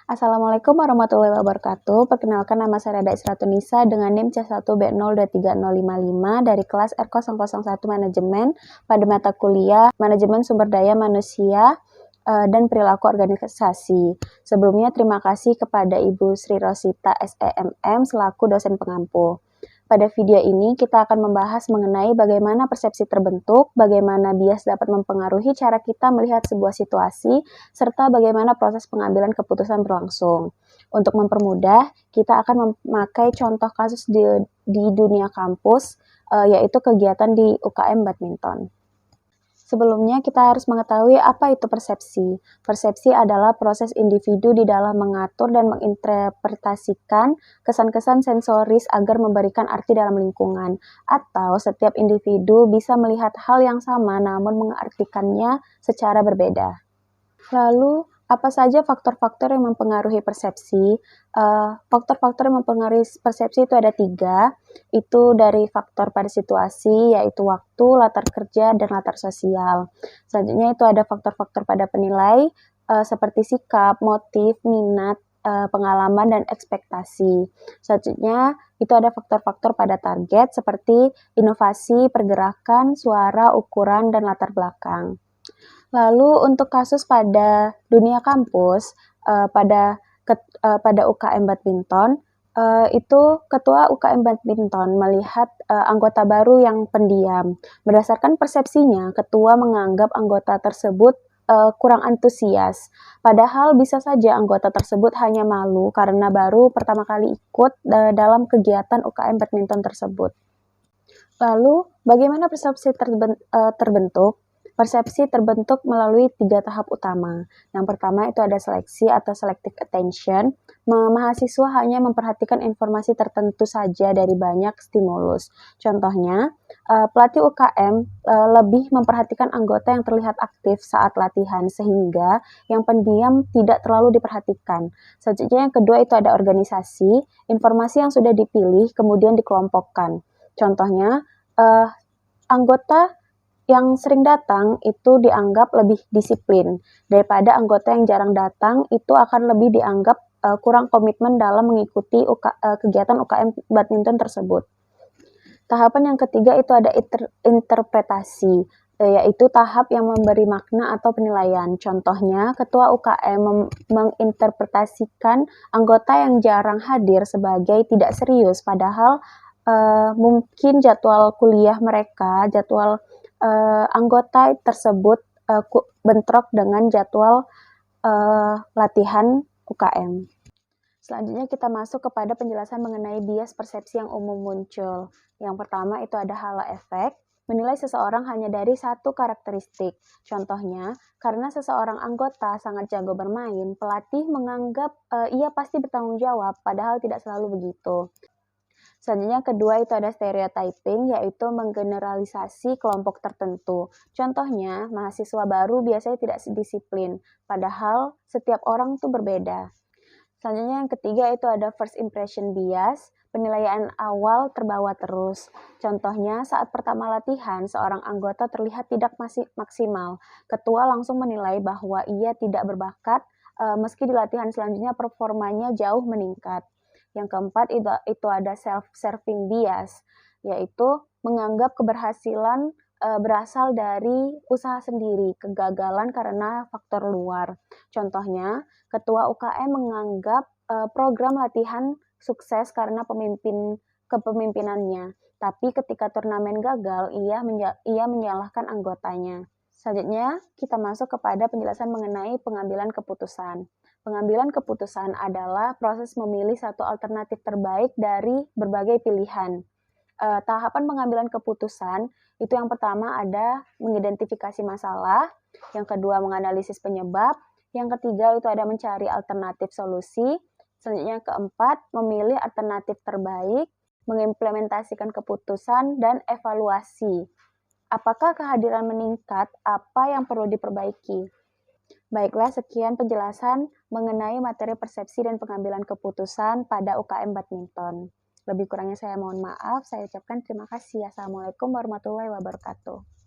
Assalamualaikum warahmatullahi wabarakatuh. Perkenalkan, nama saya Rada Isratunisa dengan NIM C1B023055 dari kelas R001 Manajemen pada mata kuliah Manajemen Sumber Daya Manusia dan Perilaku Organisasi. Sebelumnya terima kasih kepada Ibu Sri Rosita SEMM selaku dosen pengampu. Pada video ini kita akan membahas mengenai bagaimana persepsi terbentuk, bagaimana bias dapat mempengaruhi cara kita melihat sebuah situasi, serta bagaimana proses pengambilan keputusan berlangsung. Untuk mempermudah, kita akan memakai contoh kasus di dunia kampus, yaitu kegiatan di UKM badminton. Sebelumnya, kita harus mengetahui apa itu persepsi. Persepsi adalah proses individu di dalam mengatur dan menginterpretasikan kesan-kesan sensoris agar memberikan arti dalam lingkungan. Atau setiap individu bisa melihat hal yang sama namun mengartikannya secara berbeda. Lalu, apa saja faktor-faktor yang mempengaruhi persepsi? Faktor-faktor yang mempengaruhi persepsi itu ada 3, itu dari faktor pada situasi, yaitu waktu, latar kerja, dan latar sosial. Selanjutnya itu ada faktor-faktor pada penilai, seperti sikap, motif, minat, pengalaman, dan ekspektasi. Selanjutnya, itu ada faktor-faktor pada target, seperti inovasi, pergerakan, suara, ukuran, dan latar belakang. Lalu untuk kasus pada dunia kampus, pada UKM badminton, itu ketua UKM badminton melihat anggota baru yang pendiam. Berdasarkan persepsinya, ketua menganggap anggota tersebut kurang antusias. Padahal bisa saja anggota tersebut hanya malu karena baru pertama kali ikut dalam kegiatan UKM badminton tersebut. Lalu, bagaimana persepsi terbentuk? Persepsi terbentuk melalui 3 tahap utama. Yang pertama itu ada seleksi atau selective attention. Mahasiswa hanya memperhatikan informasi tertentu saja dari banyak stimulus. Contohnya, pelatih UKM lebih memperhatikan anggota yang terlihat aktif saat latihan, sehingga yang pendiam tidak terlalu diperhatikan. Selanjutnya yang kedua itu ada organisasi. Informasi yang sudah dipilih kemudian dikelompokkan. Contohnya, anggota yang sering datang itu dianggap lebih disiplin daripada anggota yang jarang datang, itu akan lebih dianggap kurang komitmen dalam mengikuti kegiatan UKM badminton tersebut. Tahapan yang ketiga itu ada interpretasi, yaitu tahap yang memberi makna atau penilaian. Contohnya, ketua UKM menginterpretasikan anggota yang jarang hadir sebagai tidak serius, padahal mungkin jadwal kuliah mereka, jadwal anggota tersebut bentrok dengan jadwal latihan UKM. Selanjutnya kita masuk kepada penjelasan mengenai bias persepsi yang umum muncul. Yang pertama itu ada hala efek, menilai seseorang hanya dari satu karakteristik. Contohnya, karena seseorang anggota sangat jago bermain, pelatih menganggap ia pasti bertanggung jawab, padahal tidak selalu begitu. Selanjutnya kedua itu ada stereotyping, yaitu menggeneralisasi kelompok tertentu. Contohnya, mahasiswa baru biasanya tidak disiplin, padahal setiap orang itu berbeda. Selanjutnya yang ketiga itu ada first impression bias, penilaian awal terbawa terus. Contohnya, saat pertama latihan, seorang anggota terlihat tidak maksimal. Ketua langsung menilai bahwa ia tidak berbakat, meski di latihan selanjutnya performanya jauh meningkat. Yang keempat itu ada self-serving bias, yaitu menganggap keberhasilan berasal dari usaha sendiri, kegagalan karena faktor luar. Contohnya, ketua UKM menganggap program latihan sukses karena kepemimpinannya, tapi ketika turnamen gagal, ia menyalahkan anggotanya. Selanjutnya, kita masuk kepada penjelasan mengenai pengambilan keputusan. Pengambilan keputusan adalah proses memilih satu alternatif terbaik dari berbagai pilihan. Tahapan pengambilan keputusan itu yang pertama ada mengidentifikasi masalah, yang kedua menganalisis penyebab, yang ketiga itu ada mencari alternatif solusi, selanjutnya keempat memilih alternatif terbaik, mengimplementasikan keputusan, dan evaluasi. Apakah kehadiran meningkat? Apa yang perlu diperbaiki? Baiklah, sekian penjelasan mengenai materi persepsi dan pengambilan keputusan pada UKM badminton. Lebih kurangnya saya mohon maaf, saya ucapkan terima kasih. Assalamualaikum warahmatullahi wabarakatuh.